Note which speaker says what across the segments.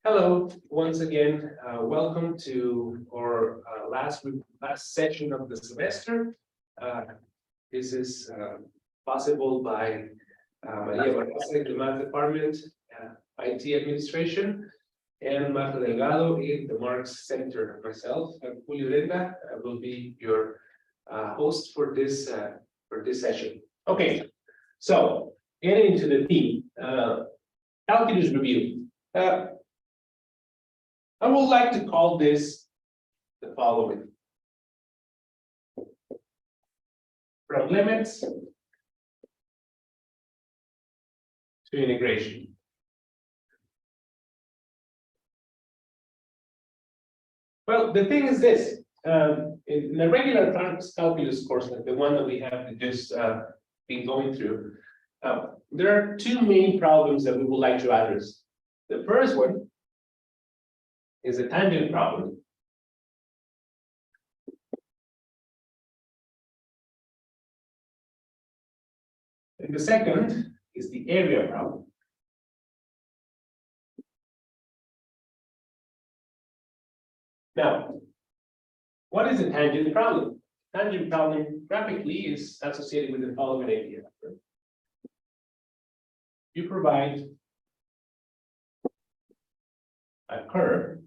Speaker 1: Hello, once again, welcome to our last session of the semester. This is possible by Maria Barraza in the Math Department, IT Administration, and Marta Delgado in the Marx Center. Myself, Julio Renda, will be your host for this session. Okay, so getting into the theme, calculus review. I would like to call this the following. From limits to integration. Well, the thing is this, in the regular calculus course, like the one that we have just been going through, there are two main problems that we would like to address. The first one is a tangent problem. And the second is the area problem. Now, what is a tangent problem? Tangent problem graphically is associated with the following idea. You provide a curve,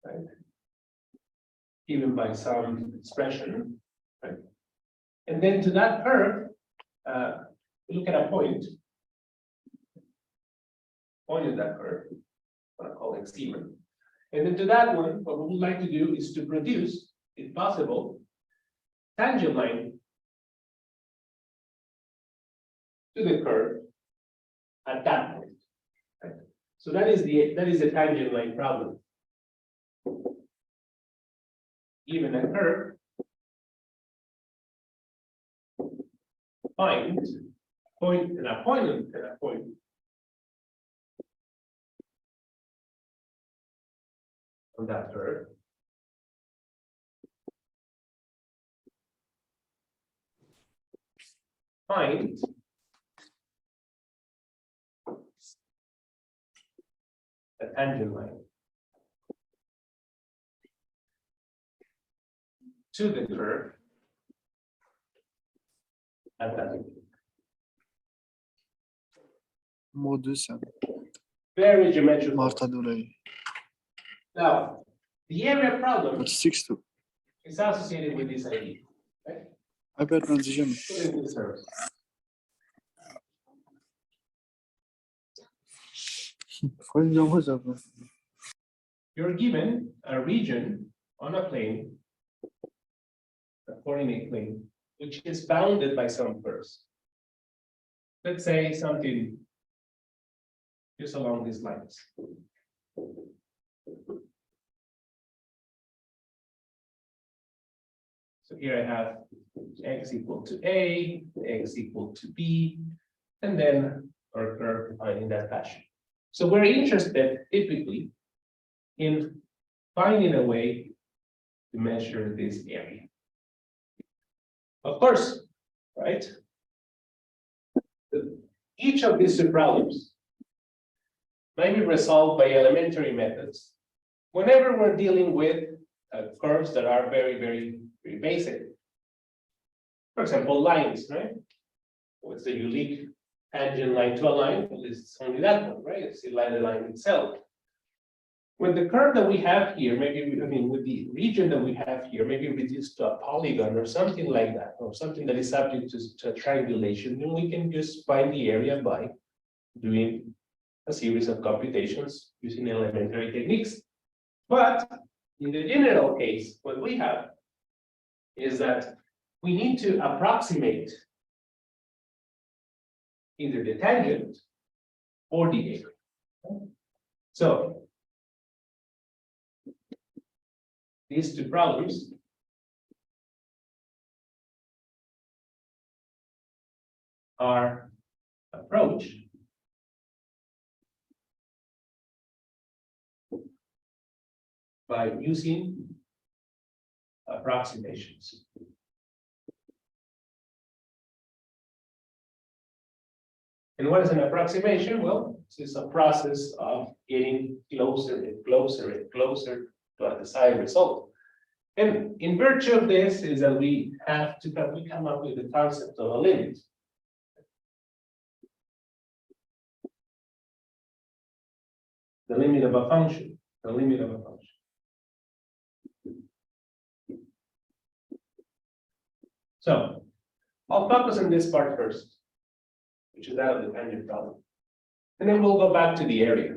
Speaker 1: right, given by some expression, right? And then to that curve, look at a point of that curve, what I call it schema. And then to that one, what we would like to do is to produce, if possible, tangent line to the curve at that point. Right? So that is the tangent line problem. Given a curve, find a point and a point and a point. On that curve. Find a tangent line to the curve at that point.
Speaker 2: Modus
Speaker 1: Very geometrical.
Speaker 2: Marta Dulay.
Speaker 1: Now, the area problem
Speaker 2: 32.
Speaker 1: is associated with this idea. Right?
Speaker 2: Haber diyeceğim.
Speaker 1: Put it in the service. You're given a region on a plane, a coordinate plane, which is bounded by some curves. Let's say something just along these lines. So here I have x equal to A, x equal to B, and then our curve defined in that fashion. So we're interested typically in finding a way to measure this area. Of course, right? Each of these two problems may be resolved by elementary methods whenever we're dealing with curves that are very, very, very basic. For example, lines, right? What's the unique tangent line to a line? Well, it's only that one, right? It's the line itself. With the curve that we have here, maybe, with the region that we have here, maybe reduced to a polygon or something like that, or something that is subject to triangulation, then we can just find the area by doing a series of computations using elementary techniques. But in the general case, what we have is that we need to approximate either the tangent or the area. So these two problems are approached by using approximations. And what is an approximation? Well, it's a process of getting closer and closer and closer to a desired result. And in virtue of this is that we come up with the concept of a limit. The limit of a function, the limit of a function. So I'll focus on this part first, which is that of the tangent problem. And then we'll go back to the area.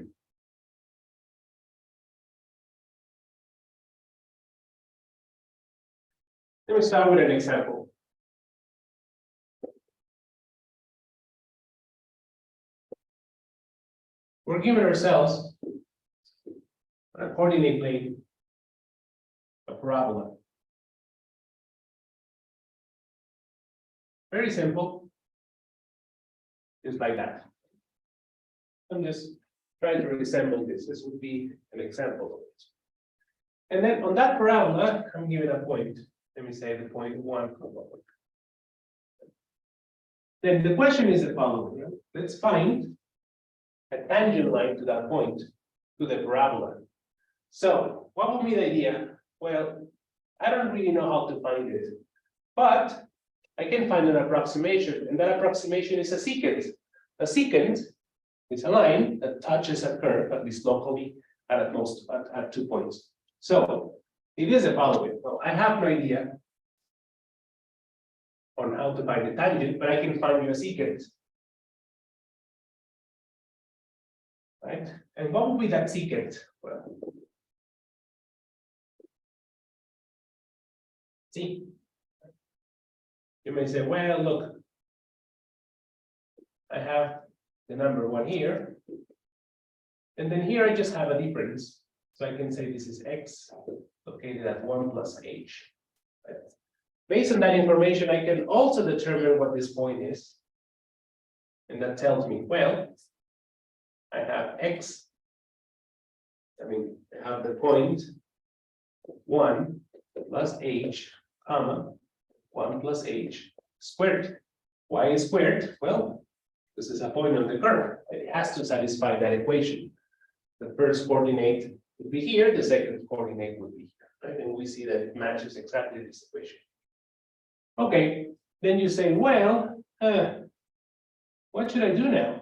Speaker 1: Let me start with an example. We're given ourselves a coordinate plane, a parabola. Very simple. Just like that. I'm just trying to resemble this. This would be an example of it. And then on that parabola, I'm given a point. Let me say the point 1. Then the question is the following. Let's find a tangent line to that point, to the parabola. So what would be the idea? Well, I don't really know how to find it, but I can find an approximation, and that approximation is a secant. A secant is a line that touches a curve, at least locally, at most at 2 points. So it is the following. Well, I have no idea on how to find the tangent, but I can find you a secant. Right? And what would be that secant? Well, see, you may say, well, look, I have the number 1 here, and then here I just have a difference. So I can say this is x located at 1 plus h. Right? Based on that information, I can also determine what this point is. And that tells me, well, I have x, I have the point 1 plus h, comma, 1 plus h squared. Why is squared? Well, this is a point on the curve. It has to satisfy that equation. The first coordinate would be here, the second coordinate would be here. Right? And we see that it matches exactly this equation. Okay, then you say, well, what should I do now?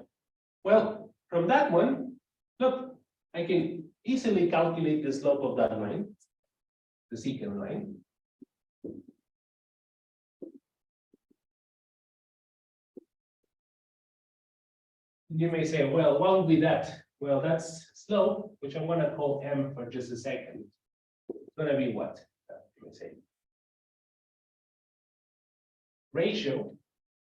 Speaker 1: Well, from that one, look, I can easily calculate the slope of that line, the secant line. You may say, well, what would be that? Well, that's slope, which I'm going to call m for just a second. It's going to be what? Let me say. Ratio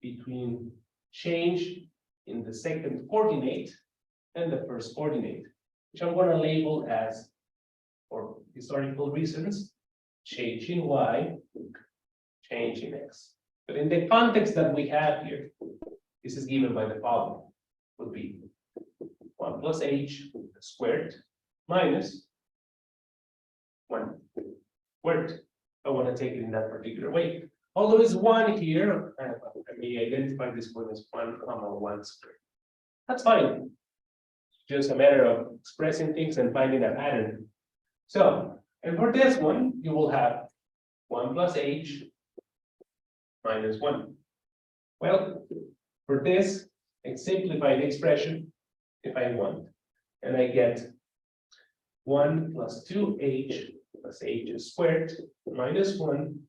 Speaker 1: between change in the second coordinate and the first coordinate, which I'm going to label as, for historical reasons, change in y, change in x. But in the context that we have here, this is given by the following. Would be 1 plus h squared minus 1 squared. I want to take it in that particular way. Although it's 1 here, I may identify this point as 1 comma 1 squared. That's fine. Just a matter of expressing things and finding a pattern. So, and for this one, you will have 1 plus h minus 1. Well, for this, a simplified expression, if I want, and I get 1 plus 2h plus h squared minus 1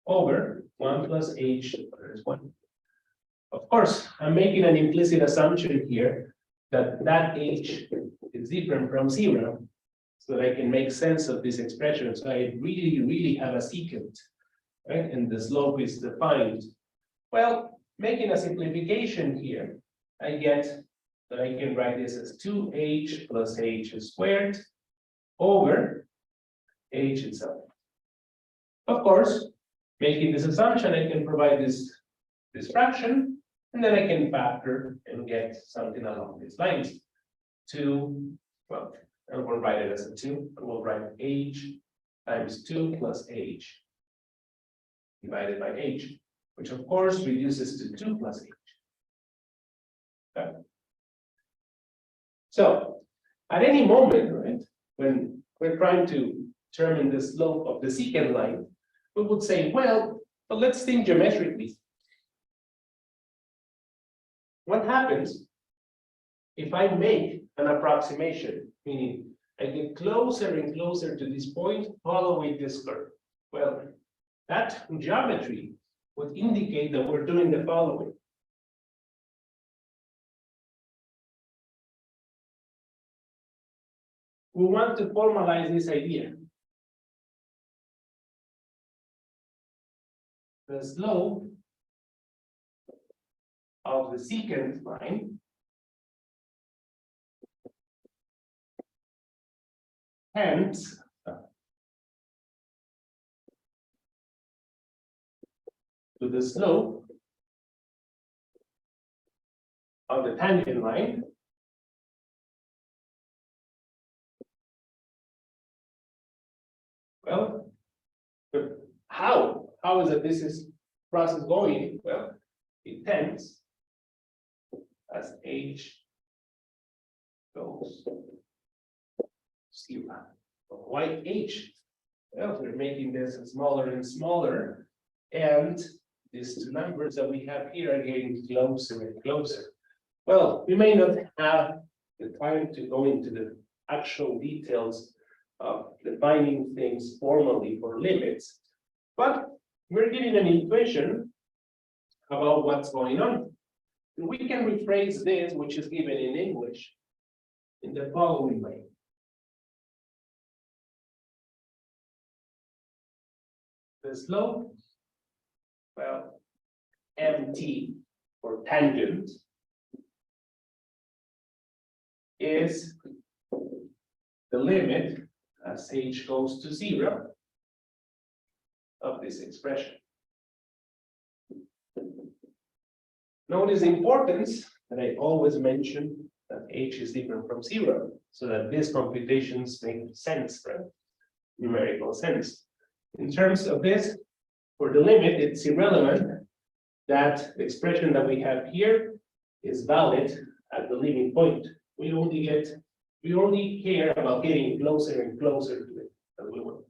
Speaker 1: over 1 plus h minus 1. Of course, I'm making an implicit assumption here that that h is different from 0, so that I can make sense of this expression. So I really have a secant, right? And the slope is defined. Well, making a simplification here, I get that I can write this as 2h plus h squared over h itself. Of course, making this assumption, I can provide this fraction, and then I can factor and get something along these lines. 2, well, I won't write it as a 2, I will write h times 2 plus h divided by h, which of course reduces to 2 plus h. So at any moment, right, when we're trying to determine the slope of the secant line, we would say, well, but let's think geometrically. What happens if I make an approximation, meaning I get closer and closer to this point following this curve? Well, that geometry would indicate that we're doing the following. We want to formalize this idea. The slope of the secant line tends to the slope of the tangent line well, how is it this is process going? Well, it tends as h goes zero. Why h? Well, we're making this smaller and smaller, and these two numbers that we have here are getting closer and closer. Well, we may not have the time to go into the actual details of defining things formally for limits, but we're getting an intuition about what's going on. And we can rephrase this, which is given in English, in the following way. The slope, well, mt, or tangent, is the limit as h goes to zero of this expression. Notice the importance that I always mention that h is different from zero, so that these computations make sense, right? Numerical sense. In terms of this, for the limit, it's irrelevant that the expression that we have here is valid at the limit point. We only care about getting closer and closer to it as we will.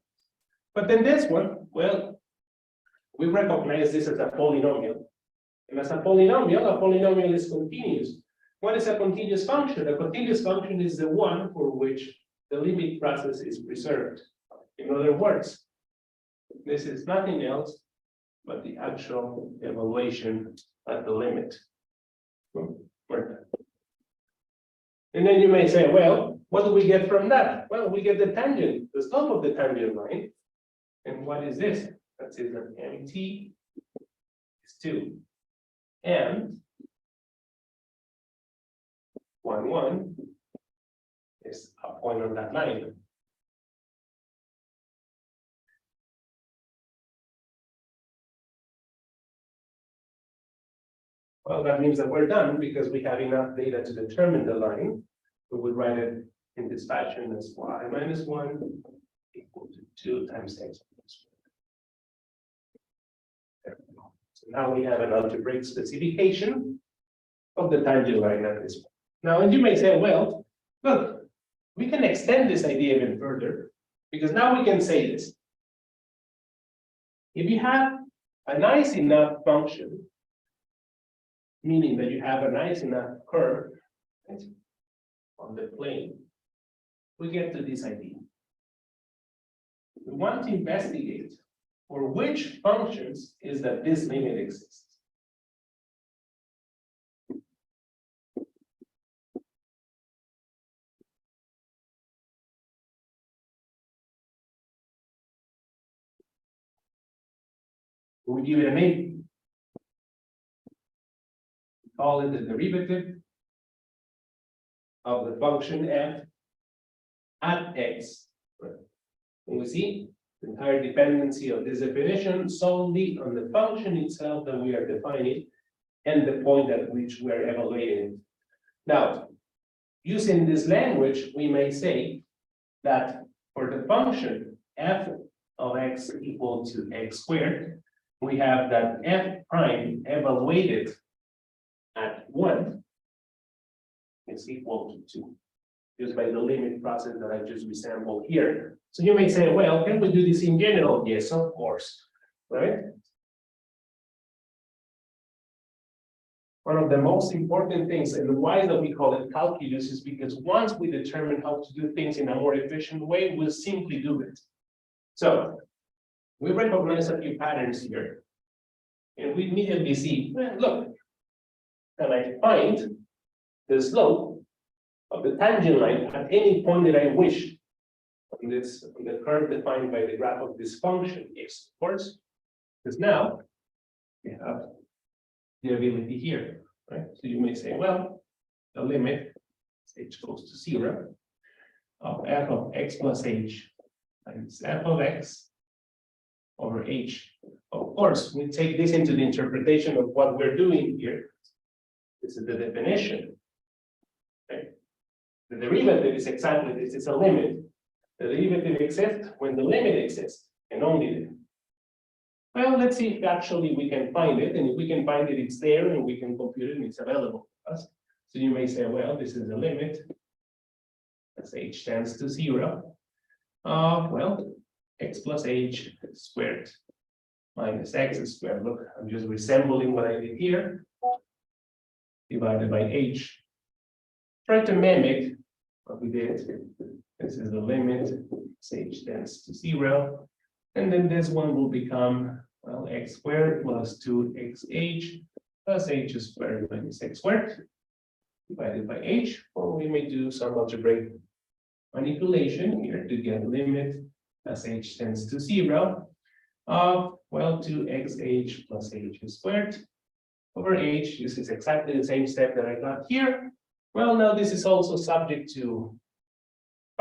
Speaker 1: But then this one, well, we recognize this as a polynomial. And as a polynomial is continuous. What is a continuous function? A continuous function is the one for which the limit process is preserved. In other words, this is nothing else but the actual evaluation at the limit. And then you may say, well, what do we get from that? Well, we get the tangent, the slope of the tangent line. And what is this? That is that mt is 2. And 1, 1 is a point on that line. Well, that means that we're done because we have enough data to determine the line. We would write it in this fashion as y minus 1 equal to 2 times x minus 1. There we go. So now we have an algebraic specification of the tangent line at this point. Now, and you may say, well, look, we can extend this idea even further because now we can say this. If you have a nice enough function, meaning that you have a nice enough curve on the plane, we get to this idea. We want to investigate for which functions is that this limit exists. We give it a name. Call it the derivative of the function f at x. And we see the entire dependency of this definition solely on the function itself that we are defining and the point at which we are evaluating it. Now, using this language, we may say that for the function f of x equal to x squared, we have that f prime evaluated at 1 is equal to 2. just by the limit process that I just resampled here. So you may say, well, can we do this in general? Yes, of course, right? One of the most important things, and why that we call it calculus, is because once we determine how to do things in a more efficient way, we'll simply do it. So we recognize a few patterns here. And we immediately see, well, look, can I find the slope of the tangent line at any point that I wish on the curve defined by the graph of this function? Yes, of course, because now we have the ability here, right? So you may say, well, the limit h goes to 0 of f of x plus h times f of x over h. Of course, we take this into the interpretation of what we're doing here. This is the definition. Okay? The derivative is exactly this, it's a limit. The derivative exists when the limit exists, and only then. Well, let's see if actually we can find it, and if we can find it, it's there, and we can compute it, and it's available to us. So you may say, well, this is the limit as h tends to 0. Well, x plus h squared minus x squared. Look, I'm just resembling what I did here, divided by h. Try to mimic what we did. This is the limit as h tends to 0. And then this one will become, well, x squared plus 2xh plus h squared minus x squared divided by h. Or we may do some algebraic manipulation here to get limit as h tends to 0 of, well, 2xh plus h squared over h. This is exactly the same step that I got here. Well, now this is also subject to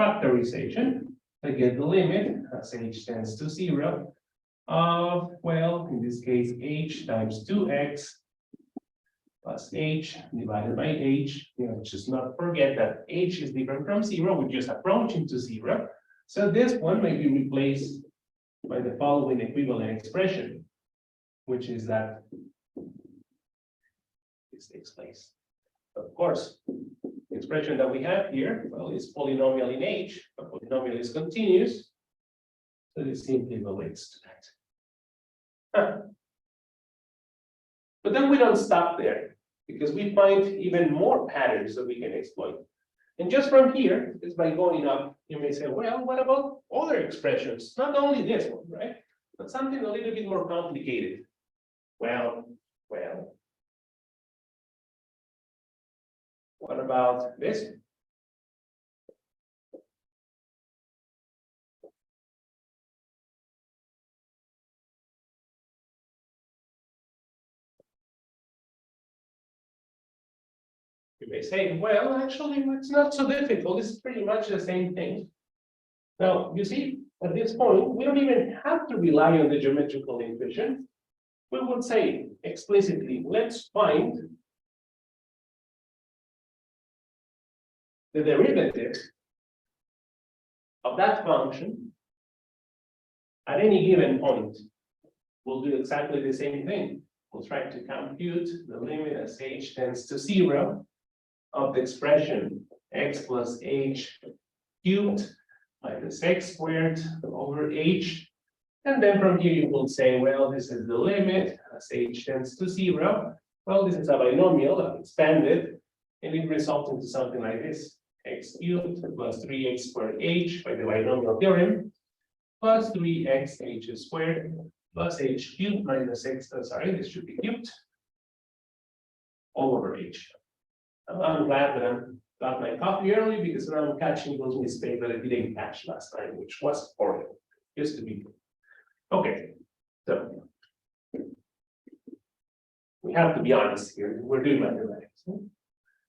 Speaker 1: factorization. I get the limit as h tends to 0 of, well, in this case, h times 2x plus h divided by h. You know, just not forget that h is different from 0. We're just approaching to 0. So this one may be replaced by the following equivalent expression, which is that this takes place. Of course, the expression that we have here, well, is polynomial in h. A polynomial is continuous, so this simply relates to that. But then we don't stop there, because we find even more patterns that we can exploit. And just from here, is by going up, you may say, well, what about other expressions? Not only this one, right? But something a little bit more complicated. Well, what about this? You may say, well, actually, it's not so difficult. It's pretty much the same thing. Now, you see, at this point, we don't even have to rely on the geometrical intuition. We would say explicitly, let's find the derivative of that function at any given point. We'll do exactly the same thing. We'll try to compute the limit as h tends to 0 of the expression x plus h cubed minus x squared over h. And then from here you will say, well, this is the limit as h tends to 0. Well, this is a binomial, I've expanded, and it results into something like this. X cubed plus 3x squared h by the binomial theorem plus 3x h squared plus h cubed minus x, sorry, this should be cubed all over h. I'm glad that I got my coffee early because now I'm catching those mistakes that I didn't catch last time, which was horrible. Just to be okay. So we have to be honest here. We're doing mathematics.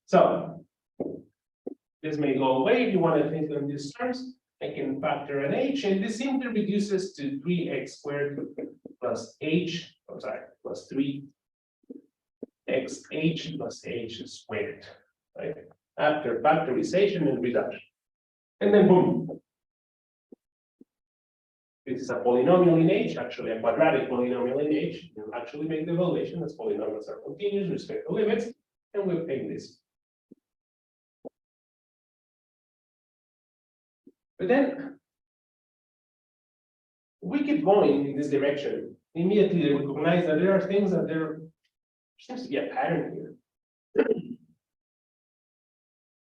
Speaker 1: So this may go away if you want to think in these terms. I can factor an h, and this simply reduces to 3x squared plus h, I'm sorry, plus 3xh plus h squared, right? After factorization and reduction. And then boom. This is a polynomial in h, actually a quadratic polynomial in h. You actually make the evaluation as polynomials are continuous, respect the limits, and we obtain this. But then we keep going in this direction, immediately they recognize that there are things that there seems to be a pattern here.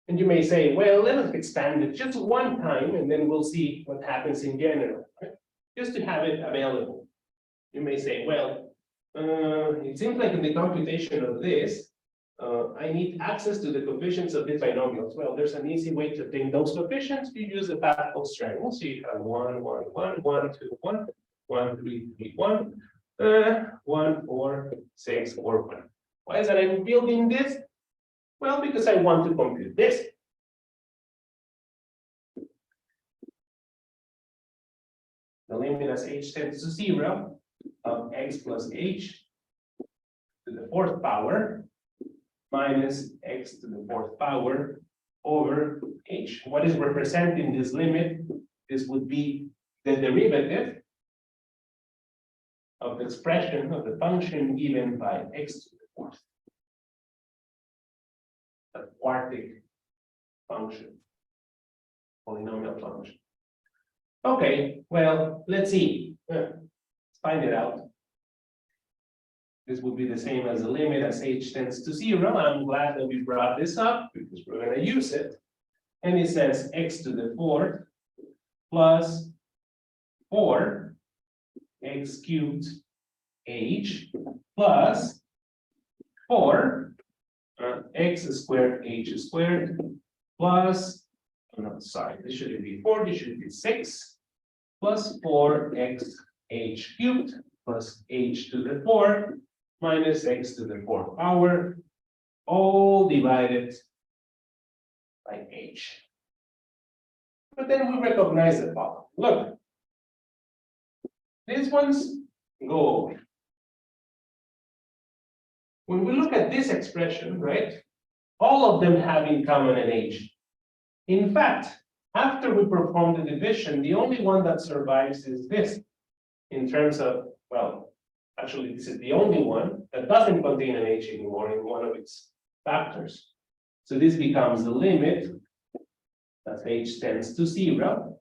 Speaker 1: And you may say, well, let us expand it just one time and then we'll see what happens in general, right? Just to have it available. You may say, well, it seems like in the computation of this, I need access to the coefficients of these binomials. Well, there's an easy way to obtain those coefficients. You use the Pascal's triangle. So you have 1, 1, 1, 1, 2, 1, 1, 3, 3, 1, 1, 4, 6, 4, 1. Why is that I'm building this? Well, because I want to compute this. The limit as h tends to 0 of x plus h to the 4th power minus x to the 4th power over h. What is representing this limit? This would be the derivative of the expression of the function given by x to the 4th. A quartic function, polynomial function. Okay, well, let's see. Let's find it out. This would be the same as the limit as h tends to 0. I'm glad that we brought this up because we're going to use it. And it says x to the 4th plus 4 x cubed h plus 4 x squared h squared plus, oh no, sorry, this shouldn't be 4, this should be 6 plus 4x h cubed plus h to the 4 minus x to the 4th power, all divided by h. But then we recognize the following. Look, these ones go away. When we look at this expression, right, all of them have in common an h. In fact, after we perform the division, the only one that survives is this, in terms of, well, actually, this is the only one that doesn't contain an h anymore in one of its factors. So this becomes the limit as h tends to 0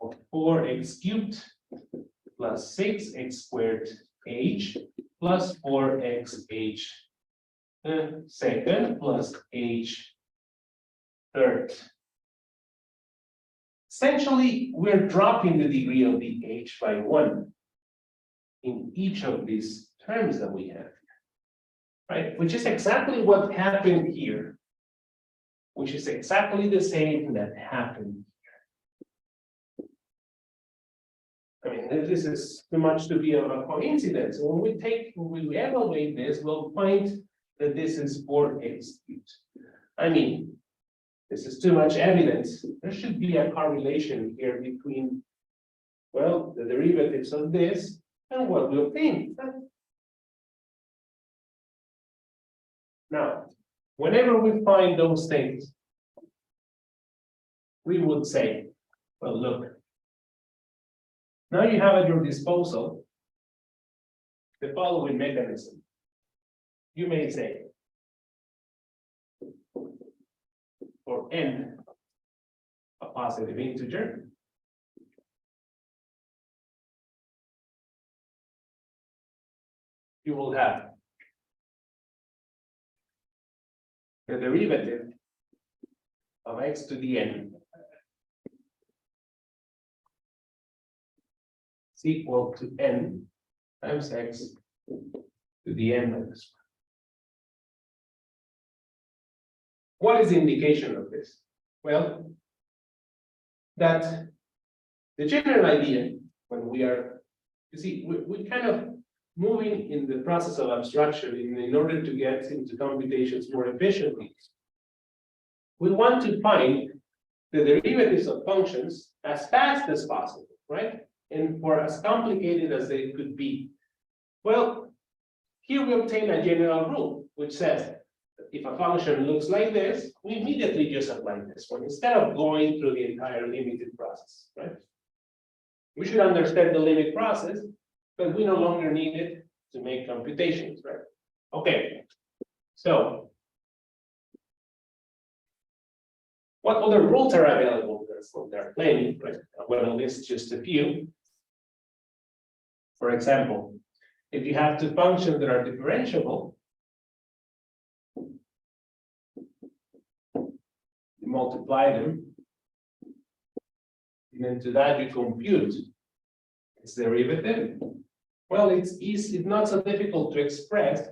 Speaker 1: of 4x cubed plus 6x squared h plus 4x h second plus h third. Essentially, we're dropping the degree of the h by 1 in each of these terms that we have here, right? Which is exactly what happened here, which is exactly the same that happened here. I mean, this is too much to be a coincidence. When we evaluate this, we'll find that this is 4x cubed. I mean, this is too much evidence. There should be a correlation here between, well, the derivatives of this and what we obtain. Now, whenever we find those things, we would say, well, look, now you have at your disposal the following mechanism. You may say, for n, a positive integer, you will have the derivative of x to the n is equal to n times x to the n minus 1. What is the indication of this? Well, that the general idea when we are, you see, we kind of moving in the process of abstraction in order to get into computations more efficiently. We want to find the derivatives of functions as fast as possible, right? And for as complicated as they could be. Well, here we obtain a general rule, which says if a function looks like this, we immediately just apply this one instead of going through the entire limited process, right? We should understand the limit process, but we no longer need it to make computations, right? Okay, so What other rules are available? There are plenty, right? I'm going to list just a few. For example, if you have two functions that are differentiable, you multiply them, and then to that you compute its derivative. Well, it's easy, it's not so difficult to express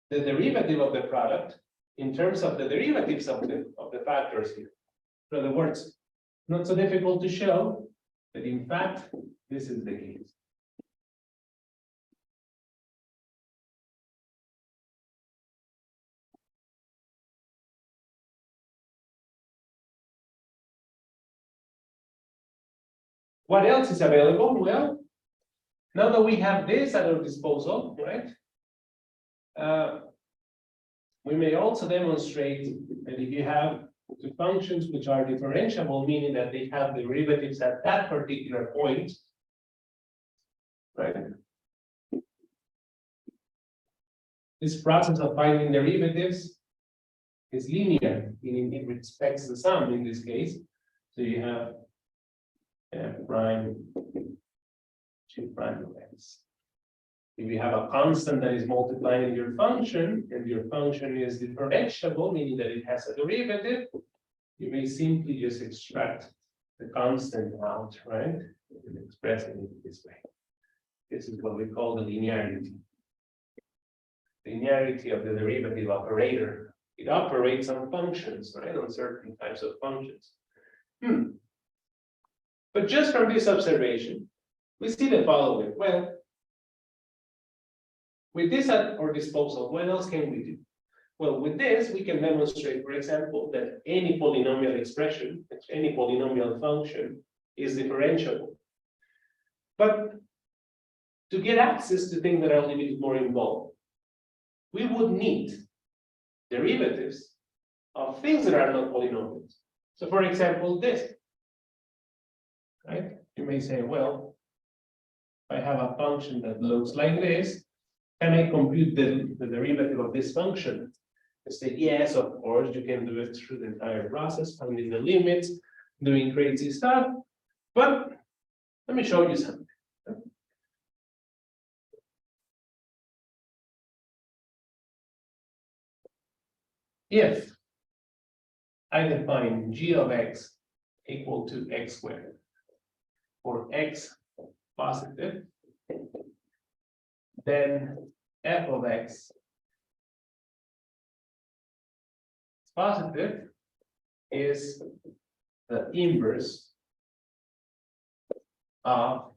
Speaker 1: the derivative of the product in terms of the derivatives of the factors here. In other words, not so difficult to show that in fact this is the case. What else is available? Well, now that we have this at our disposal, right? We may also demonstrate that if you have two functions which are differentiable, meaning that they have derivatives at that particular point, right? This process of finding derivatives is linear, meaning it respects the sum in this case. So you have f prime 2 prime of x. If you have a constant that is multiplying your function, and your function is differentiable, meaning that it has a derivative, you may simply just extract the constant out, right? And express it this way. This is what we call the linearity. Linearity of the derivative operator. It operates on functions, right? On certain types of functions. But just from this observation, we see the following. Well, with this at our disposal, what else can we do? Well, with this, we can demonstrate, for example, that any polynomial expression, any polynomial function is differentiable. But to get access to things that are a little bit more involved, we would need derivatives of things that are not polynomials. So for example, this, right? You may say, well, I have a function that looks like this. Can I compute the derivative of this function? I say, yes, of course, you can do it through the entire process, finding the limits, doing crazy stuff. But let me show you something. If I define g of x equal to x squared for x positive, then f of x positive is the inverse of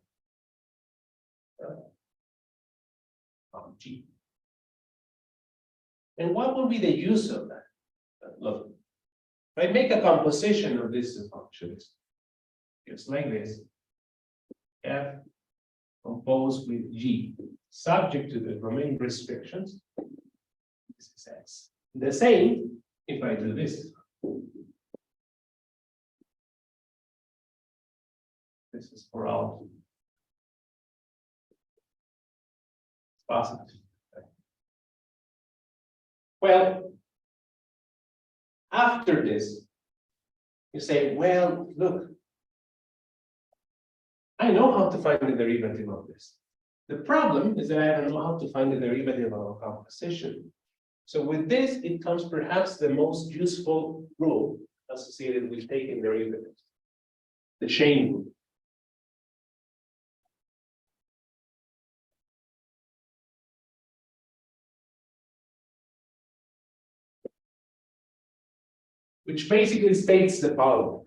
Speaker 1: g. And what will be the use of that? Look, if I make a composition of these two functions, just like this, f composed with g, subject to the domain restrictions, this is x. The same if I do this. This is for all positive. Well, after this, you say, well, look, I know how to find the derivative of this. The problem is that I don't know how to find the derivative of a composition. So with this, it comes perhaps the most useful rule associated with taking derivatives, the chain rule. Which basically states the following.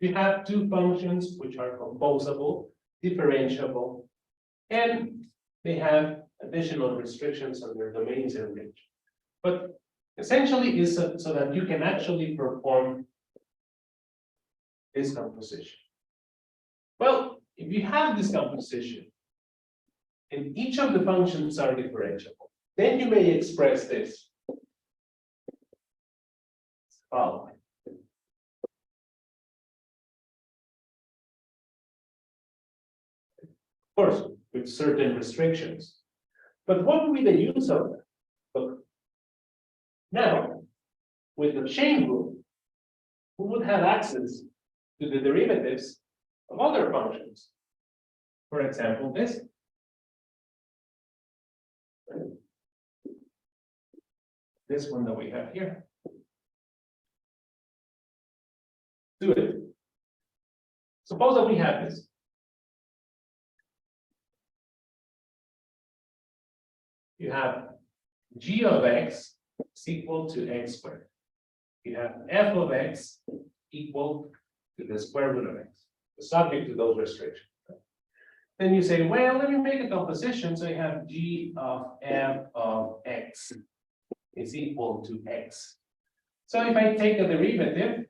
Speaker 1: We have two functions which are composable, differentiable, and they have additional restrictions on their domains and range. But essentially is so that you can actually perform this composition. Well, if you have this composition and each of the functions are differentiable, then you may express this. Following. Of course, with certain restrictions. But what would be the use of that? Look, now, with the chain rule, we would have access to the derivatives of other functions. For example, this one that we have here. Do it. Suppose that we have this. You have g of x is equal to x squared. You have f of x equal to the square root of x, subject to those restrictions. Then you say, well, let me make a composition. So you have g of f of x is equal to x. So if I take a derivative,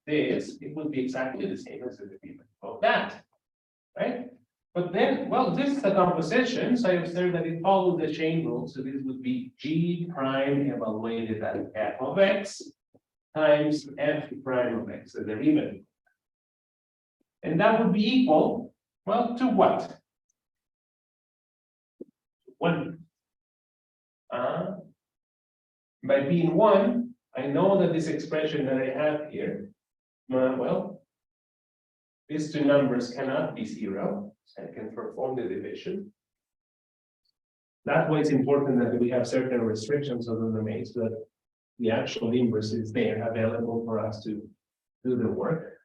Speaker 1: it will be exactly the same as the derivative of that, right? But then, well, this is a composition, so I observe that it follows the chain rule. So this would be g prime evaluated as f of x times f prime of x, the derivative. And that would be equal, well, to what? 1. By being 1, I know that this expression that I have here, well, these two numbers cannot be 0. So I can perform the division. That's why it's important that we have certain restrictions on the domain so that the actual inverse is there available for us to do the work.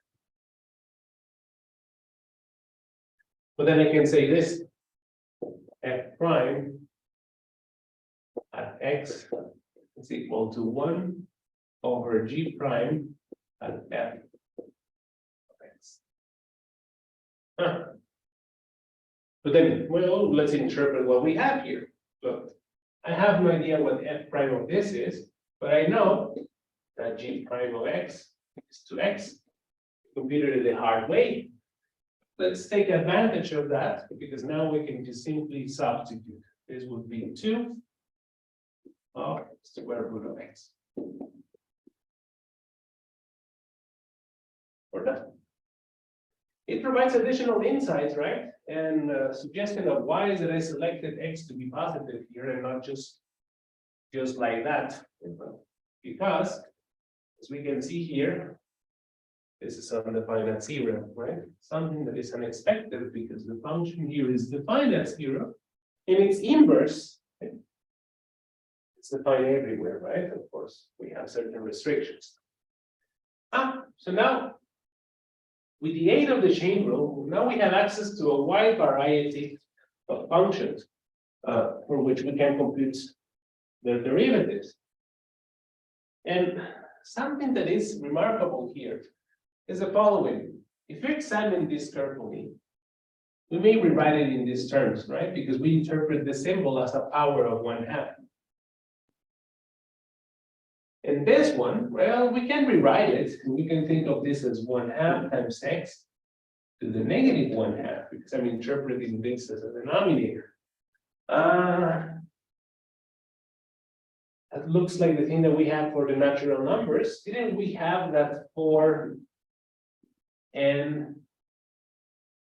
Speaker 1: But then I can say this, f prime at x is equal to 1 over g prime at f of x. But then, well, let's interpret what we have here. Look, I have no idea what f prime of this is, but I know that g prime of x is to x. Computed it the hard way. Let's take advantage of that, because now we can just simply substitute. This would be 2 of square root of x. We're done. It provides additional insights, right? And suggestion of why is it I selected x to be positive here and not just like that. Because, as we can see here, this is undefined at 0, right? Something that is unexpected because the function here is defined at 0, and its inverse, it's defined everywhere, right? Of course, we have certain restrictions. So now, with the aid of the chain rule, now we have access to a wide variety of functions for which we can compute their derivatives. And something that is remarkable here is the following. If you examine this carefully, we may rewrite it in these terms, right? Because we interpret the symbol as a power of 1/2. And this one, well, we can rewrite it, and we can think of this as 1/2 times x to the negative 1/2, because I'm interpreting this as a denominator. That looks like the thing that we have for the natural numbers. Didn't we have that for n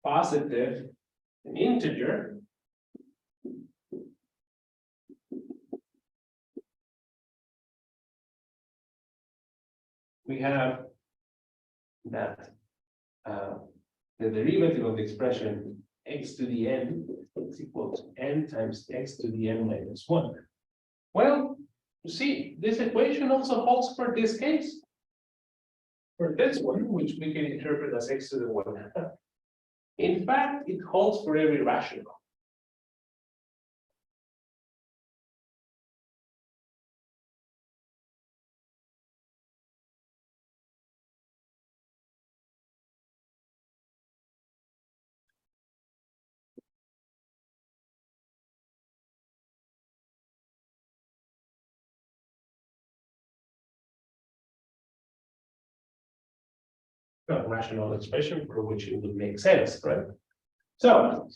Speaker 1: positive an integer? We have that the derivative of the expression x to the n is equal to n times x to the n minus 1. Well, you see, this equation also holds for this case. For this one, which we can interpret as x to the 1/2. In fact, it holds for every rational. A rational expression for which it would make sense, right? So,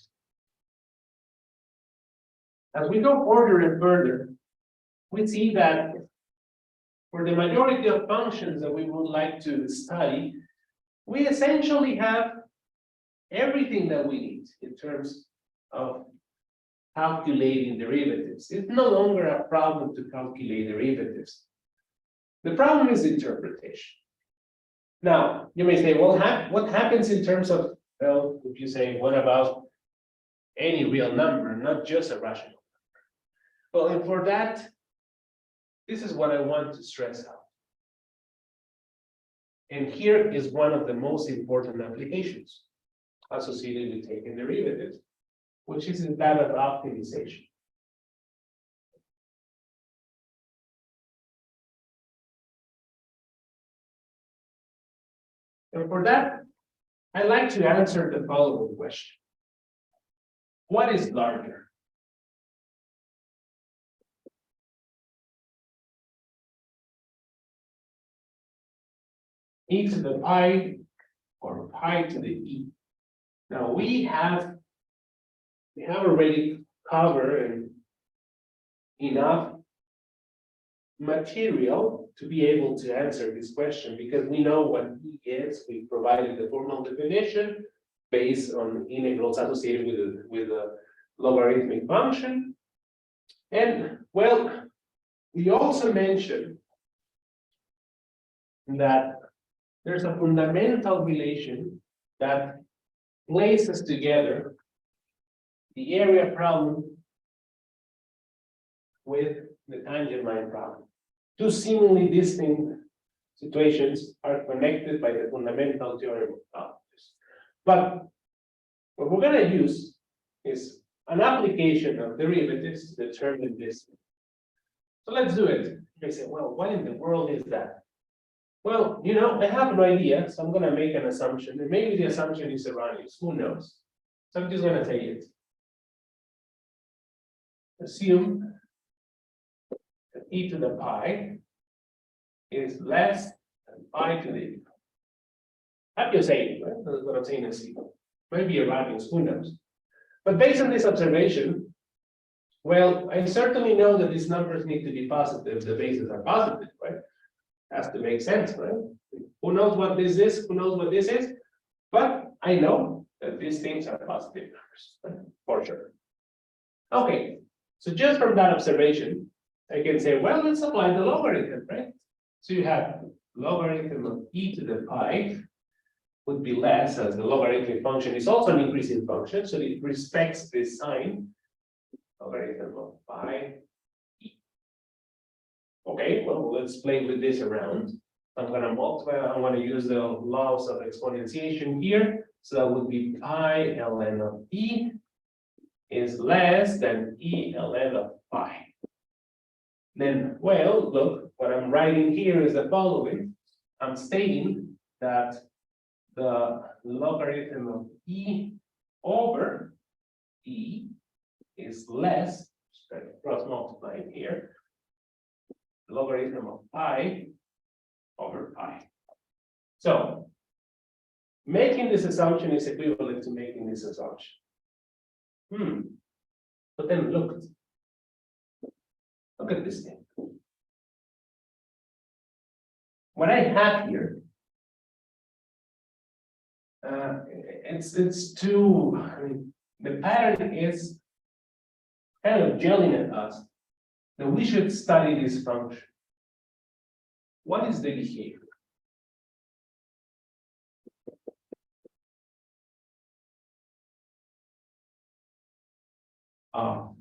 Speaker 1: as we go further and further, we see that for the majority of functions that we would like to study, we essentially have everything that we need in terms of calculating derivatives. It's no longer a problem to calculate derivatives. The problem is interpretation. Now, you may say, well, what happens in terms of, well, if you say, what about any real number, not just a rational number? Well, and for that, this is what I want to stress out. And here is one of the most important applications associated with taking derivatives, which is that of optimization. And for that, I like to answer the following question. What is larger? E to the pi or pi to the e. Now we have already covered enough material to be able to answer this question because we know what E is. We provided the formal definition based on integrals associated with a logarithmic function. And well, we also mentioned that there's a fundamental relation that places together the area problem with the tangent line problem. Two seemingly distinct situations are connected by the fundamental theorem of calculus. But what we're going to use is an application of derivatives to determine this. So let's do it. You may say, well, what in the world is that? Well, you know, I have no idea, so I'm going to make an assumption, and maybe the assumption is erroneous. Who knows? So I'm just going to say it. Assume that e to the pi is less than pi to the e. I'm just saying, right? That's what I'm saying. Maybe erroneous, who knows? But based on this observation, well, I certainly know that these numbers need to be positive. The bases are positive, right? Has to make sense, right? Who knows what this is? Who knows what this is? But I know that these things are positive numbers, right? For sure. Okay, so just from that observation, I can say, well, let's apply the logarithm, right? So you have logarithm of e to the pi would be less, as the logarithmic function is also an increasing function, so it respects this sign, logarithm of pi. Okay, well, let's play with this around. I'm going to multiply, I'm going to use the laws of exponentiation here. So that would be pi ln of e is less than e ln of pi. Then, well, look, what I'm writing here is the following. I'm stating that the logarithm of e over e is less, cross multiplying here, logarithm of pi over pi. So making this assumption is equivalent to making this assumption. But then look at this thing. What I have here, it's too, I mean, the pattern is kind of yelling at us that we should study this function. What is the behavior? Of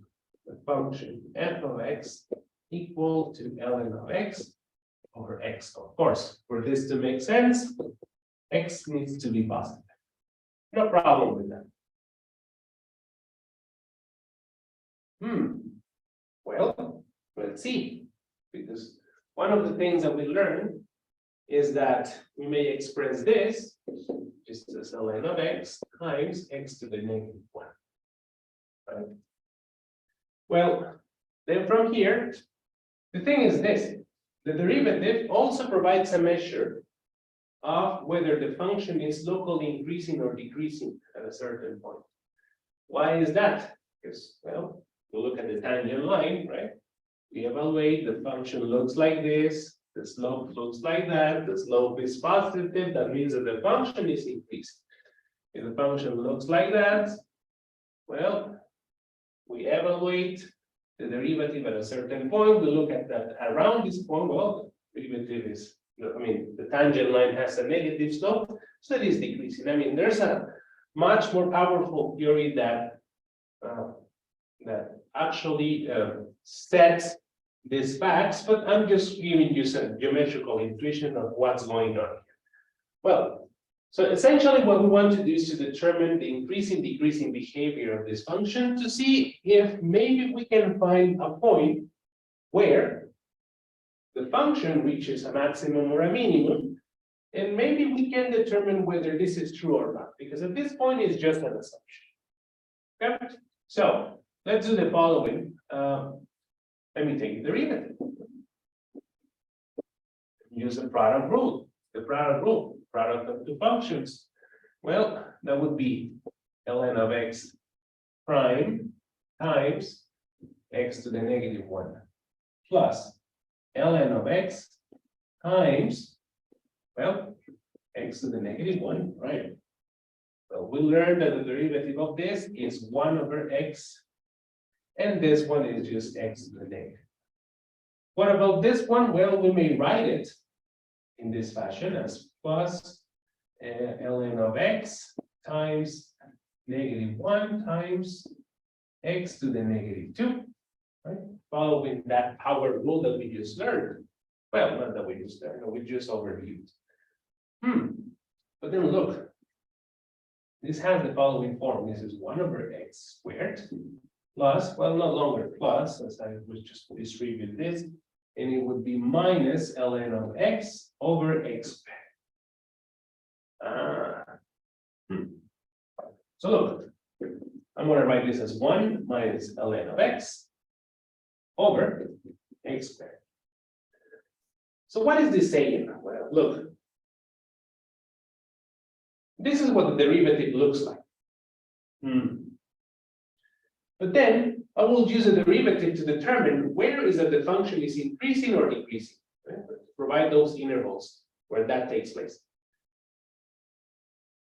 Speaker 1: the function f of x equal to ln of x over x. Of course, for this to make sense, x needs to be positive. No problem with that. Well, let's see, because one of the things that we learn is that we may express this just as ln of x times x to the negative 1. Right? Well, then from here, the thing is this, the derivative also provides a measure of whether the function is locally increasing or decreasing at a certain point. Why is that? Because, well, we look at the tangent line, right? We evaluate the function looks like this, the slope looks like that, the slope is positive, that means that the function is increasing. If the function looks like that, well, we evaluate the derivative at a certain point, we look at that around this point, well, the derivative is, I mean, the tangent line has a negative slope, so it is decreasing. I mean, there's a much more powerful theory that actually sets these facts, but I'm just giving you some geometrical intuition of what's going on here. Well, so essentially what we want to do is to determine the increasing, decreasing behavior of this function to see if maybe we can find a point where the function reaches a maximum or a minimum, and maybe we can determine whether this is true or not, because at this point it's just an assumption. Okay, so let's do the following. Let me take the derivative. Use the product rule. The product rule, product of two functions. Well, that would be ln of x prime times x to the negative 1 plus ln of x times, well, x to the negative 1, right? So we learned that the derivative of this is 1 over x, and this one is just x to the negative. What about this one? Well, we may write it in this fashion as plus ln of x times negative 1 times x to the negative 2, right? Following that power rule that we just learned. Well, not that we just learned, we just overused. But then look, this has the following form. This is 1 over x squared plus, well, no longer plus, as I was just distribute this, and it would be minus ln of x over x squared. So look, I'm going to write this as 1 minus ln of x over x squared. So what is this saying? Well, look, this is what the derivative looks like. But then I will use a derivative to determine where is that the function is increasing or decreasing, right? Provide those intervals where that takes place.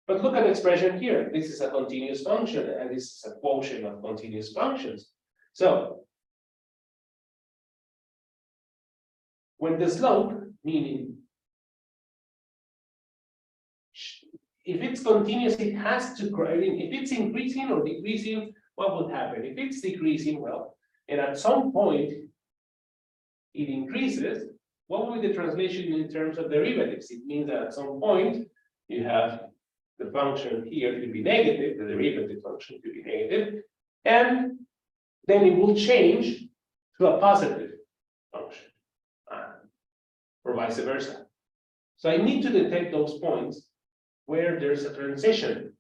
Speaker 1: But look at the expression here. This is a continuous function, and this is a quotient of continuous functions. So when the slope, meaning if it's continuous, it has to grow. I mean, if it's increasing or decreasing, what would happen? If it's decreasing, well, and at some point it increases, what will be the translation in terms of derivatives? It means that at some point you have the function here to be negative, the derivative function to be negative, and then it will change to a positive function, or vice versa. So I need to detect those points where there's a transition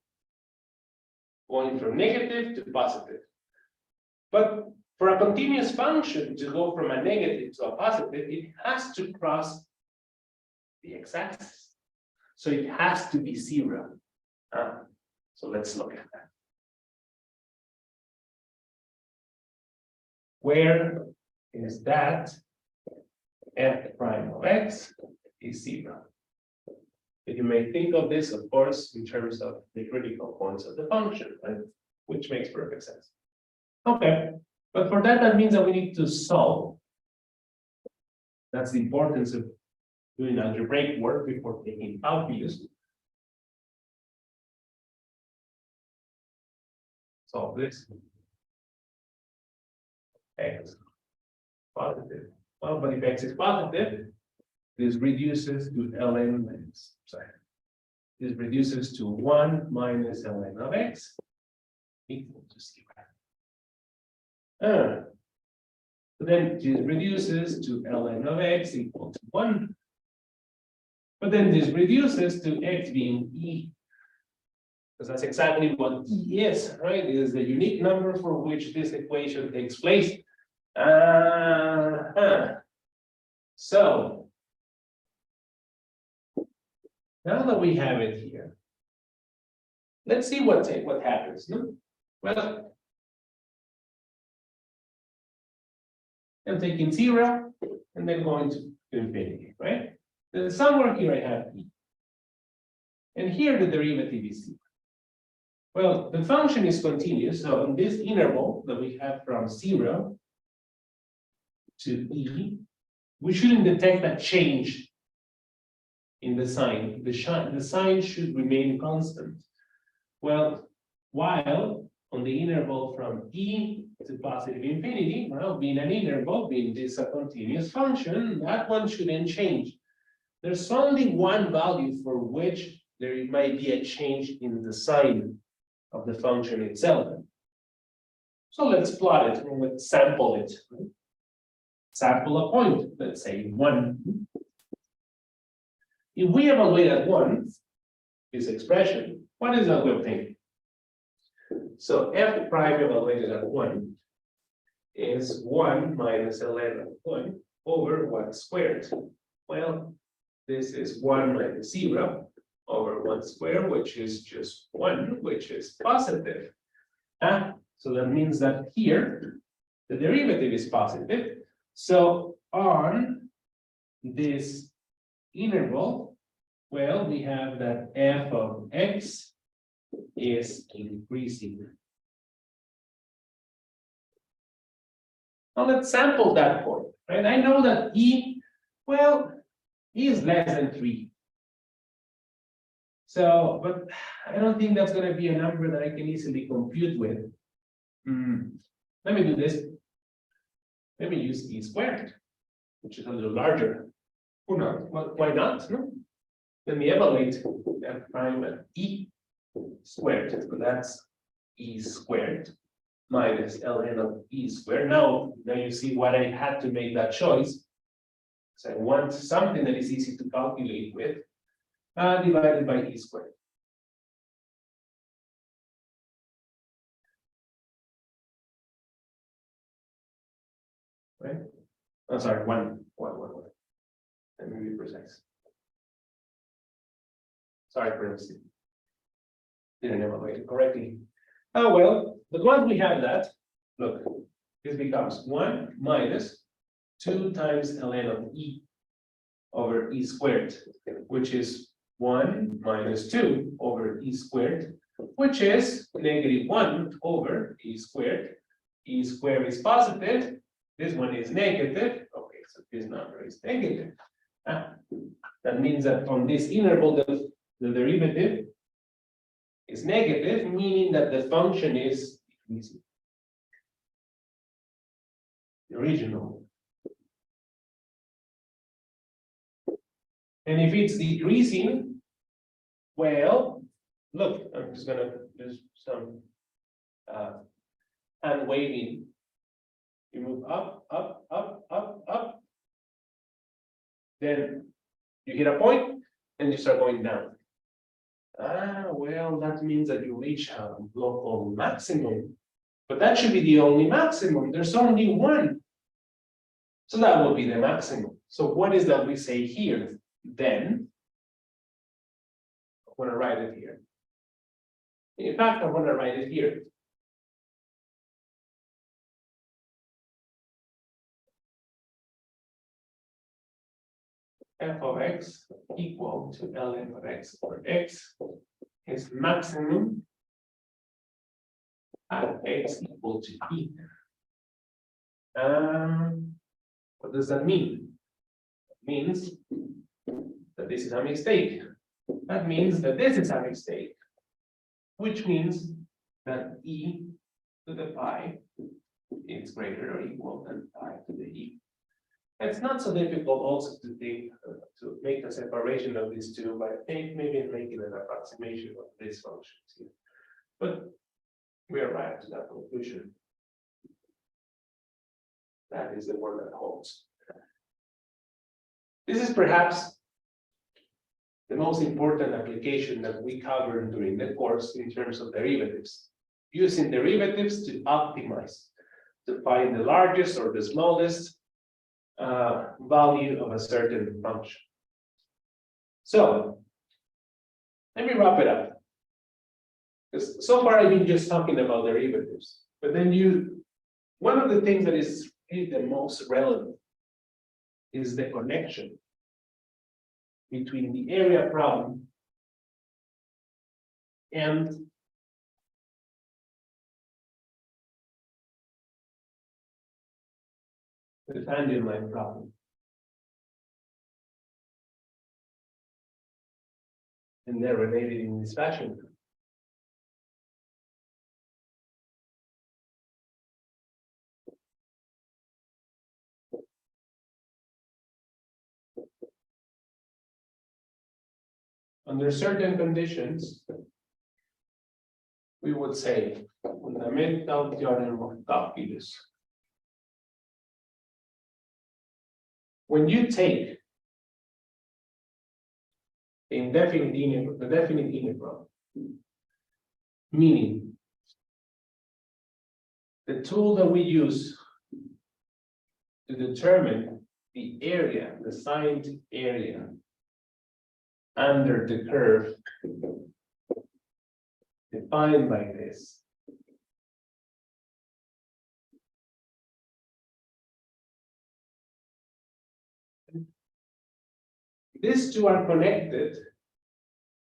Speaker 1: going from negative to positive. But for a continuous function to go from a negative to a positive, it has to cross the x-axis. So it has to be 0. So let's look at that. Where is that f prime of x is 0? You may think of this, of course, in terms of the critical points of the function, right? Which makes perfect sense. Okay, but for that, that means that we need to solve. That's the importance of doing algebraic work before taking calculus. Solve this. X positive. Well, but if x is positive, this reduces to ln x. Sorry. This reduces to 1 minus ln of x equal to 0. So then this reduces to ln of x equal to 1. But then this reduces to x being e. Because that's exactly what e is, right? It is the unique number for which this equation takes place. So now that we have it here, let's see what happens. No? Well, I'm taking 0 and then going to infinity, right? Then somewhere here I have e. And here the derivative is 0. Well, the function is continuous, so in this interval that we have from 0 to e, we shouldn't detect a change in the sign. The sign should remain constant. Well, while on the interval from e to positive infinity, well, being an interval, being this a continuous function, that one shouldn't change. There's only one value for which there might be a change in the sign of the function itself. So let's plot it, and let's sample it. Sample a point, let's say 1. If we evaluate at 1, this expression, what is that we obtain? So f prime evaluated at 1 is 1 minus 11 over 1 squared. Well, this is 1 minus 0 over 1 squared, which is just 1, which is positive. So that means that here, the derivative is positive. So on this interval, well, we have that f of x is increasing. Now let's sample that point, right? I know that e, well, e is less than 3. So, but I don't think that's going to be a number that I can easily compute with. Let me do this. Let me use e squared, which is a little larger. Or not? Well, why not? No? Let me evaluate f prime at e squared. So that's e squared minus ln of e squared. Now you see why I had to make that choice. So I want something that is easy to calculate with, divided by e squared. Right? I'm sorry, one. Let me be precise. Sorry for mistake. Didn't evaluate it correctly. Oh well, but once we have that, look, this becomes 1 minus 2 times ln of e over e squared, which is 1 minus 2 over e squared, which is negative 1 over e squared. E squared is positive. This one is negative. Okay, so this number is negative. That means that on this interval, the derivative is negative, meaning that the function is decreasing. The original. And if it's decreasing, well, look, I'm just gonna do some hand waving. You move up, up, up, up, up. Then you hit a point and you start going down. Well, that means that you reach a local maximum, but that should be the only maximum. There's only one. So that will be the maximum. So what is that we say here? Then, I'm going to write it here. In fact, I'm going to write it here. F of x equal to ln of x, or x is maximum at x equal to e. What does that mean? It means that this is a mistake. That means that this is a mistake, which means that e to the pi is greater or equal than pi to the e. It's not so difficult also to think to make a separation of these two by maybe making an approximation of these functions here. But we arrived to that conclusion. That is the one that holds. This is perhaps the most important application that we covered during the course in terms of derivatives. Using derivatives to optimize, to find the largest or the smallest value of a certain function. So let me wrap it up. Because so far I've been just talking about derivatives, but then one of the things that is the most relevant is the connection between the area problem and the tangent line problem. And they're related in this fashion. Under certain conditions, we would say fundamental theorem of calculus. When you take the definite integral, meaning the tool that we use to determine the area, the signed area under the curve defined by this. These two are connected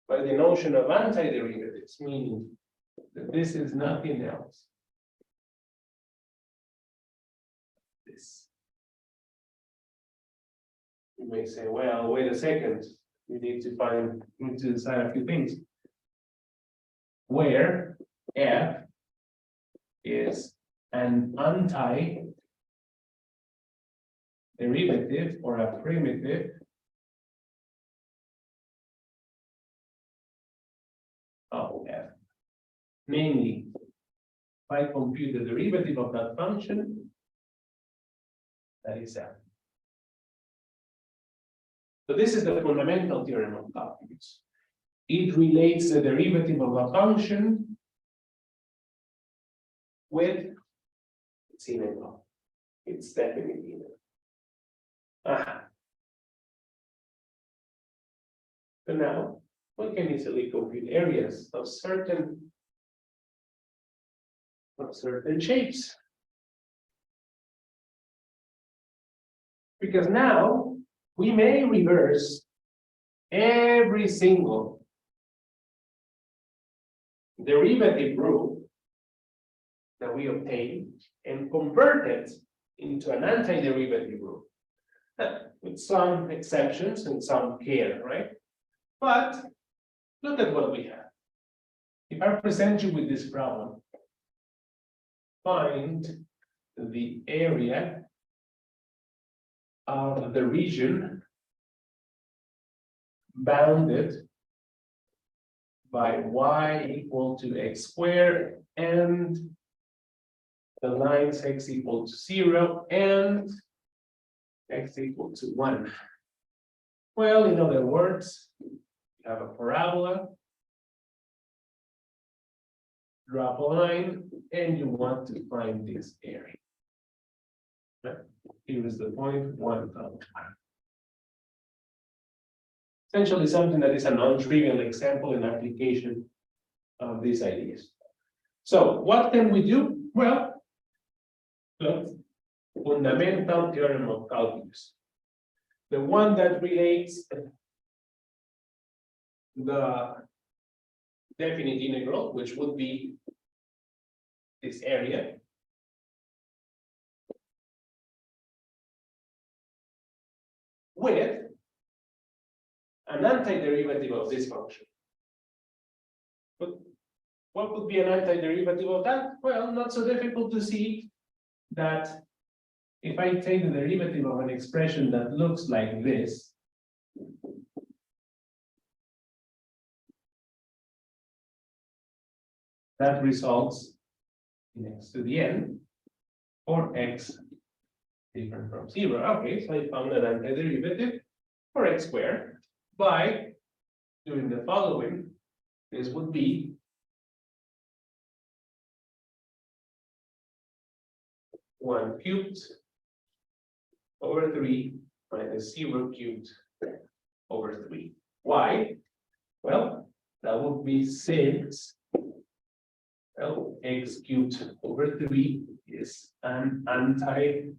Speaker 1: by the notion of antiderivatives, meaning that this is nothing else. This. You may say, well, wait a second, we need to decide a few things. Where f is an anti-derivative or a primitive of f. Namely, if I compute the derivative of that function, that is f. So this is the fundamental theorem of calculus. It relates the derivative of a function with its integral, its definite integral. So now we can easily compute areas of certain shapes. Because now we may reverse every single derivative rule that we obtain and convert it into an antiderivative rule. With some exceptions and some care, right? But look at what we have. If I present you with this problem, find the area of the region bounded by y equal to x squared and the lines x equal to 0 and x equal to 1. Well, in other words, you have a parabola, drop a line, and you want to find this area. Here is the point 1. Essentially something that is a non-trivial example and application of these ideas. So what can we do? Well, look, fundamental theorem of calculus. The one that relates the definite integral, which would be this area, with an antiderivative of this function. But what would be an antiderivative of that? Well, not so difficult to see that if I take the derivative of an expression that looks like this, that results in x to the n, or x different from 0. Okay, so I found an antiderivative for x squared by doing the following. This would be 1 cubed over 3 minus 0 cubed over 3. Why? Well, that would be 6. Well, x cubed over 3 is an antiderivative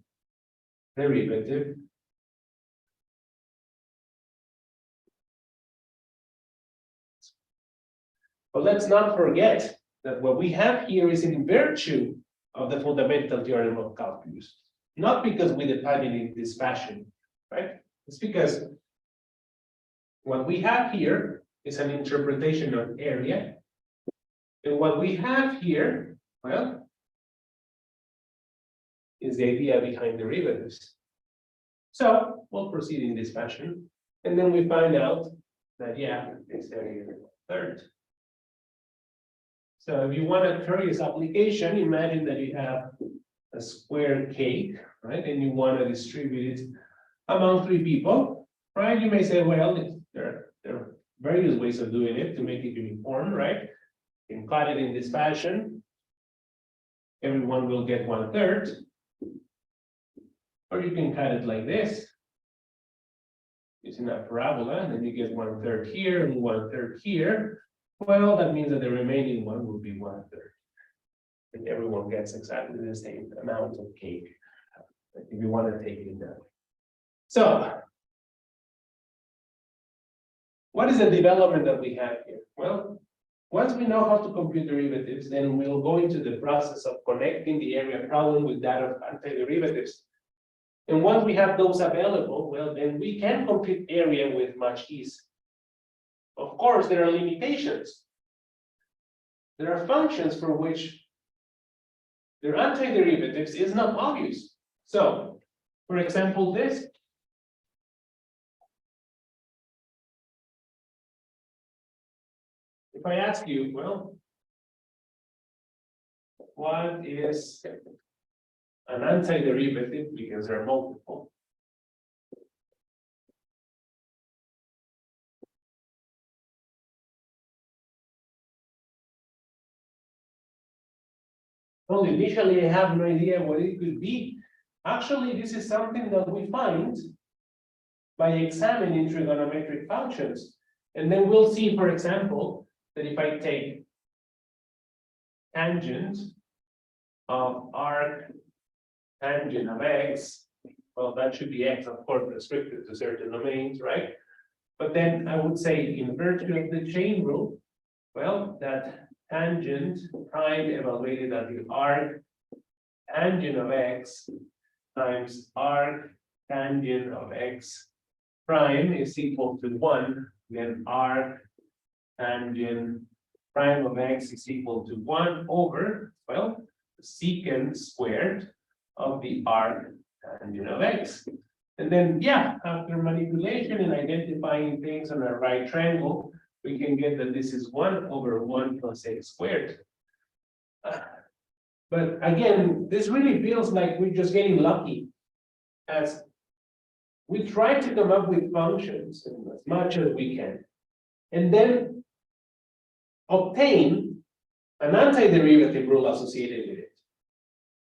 Speaker 1: but let's not forget that what we have here is in virtue of the fundamental theorem of calculus. not because we define it in this fashion, right? It's because what we have here is an interpretation of area. And what we have here, well, is the idea behind derivatives. So we'll proceed in this fashion. And then we find out that, yeah, it's area third. So if you want a curious application, imagine that you have a square cake, right? And you want to distribute it among 3 people, right? You may say, well, there are various ways of doing it to make it uniform, right? You can cut it in this fashion. Everyone will get 1/3. Or you can cut it like this. Using a parabola, and then you get 1/3 here and 1/3 here. Well, that means that the remaining one will be 1/3. And everyone gets exactly the same amount of cake. If you want to take it that way. So, what is the development that we have here? Well, once we know how to compute derivatives, then we'll go into the process of connecting the area problem with that of antiderivatives. And once we have those available, well, then we can compute area with much ease. Of course, there are limitations. There are functions for which their antiderivatives is not obvious. So, for example, this. If I ask you, well, what is an antiderivative, because there are multiple. Well, initially I have no idea what it could be. Actually, this is something that we find by examining trigonometric functions. And then we'll see, for example, that if I take tangent of arc tangent of x, well, that should be x, of course, restricted to certain domains, right? But then I would say, in virtue of the chain rule, well, that tangent prime evaluated at the arc tangent of x times arc tangent of x prime is equal to 1, then arc tangent prime of x is equal to 1 over, well, secant squared of the arc tangent of x. And then, yeah, after manipulation and identifying things on a right triangle, we can get that this is 1 over 1 plus x squared. But again, this really feels like we're just getting lucky, as we try to come up with functions as much as we can, and then obtain an antiderivative rule associated with it.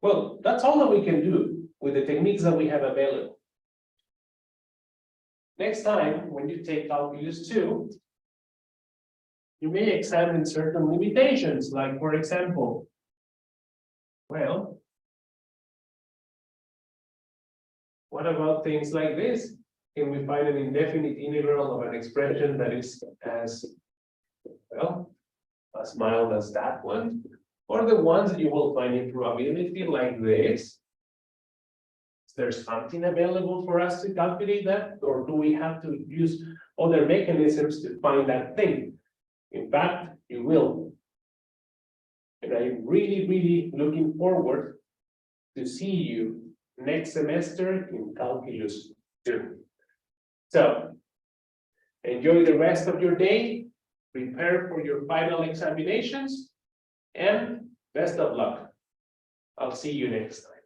Speaker 1: Well, that's all that we can do with the techniques that we have available. Next time, when you take calculus 2, you may examine certain limitations, like, for example, well, what about things like this? Can we find an indefinite integral of an expression that is as, well, as mild as that one? Or the ones that you will find in probability like this? Is there something available for us to calculate that? Or do we have to use other mechanisms to find that thing? In fact, you will. And I'm really, really looking forward to see you next semester in calculus 2. So, enjoy the rest of your day, prepare for your final examinations, and best of luck. I'll see you next time.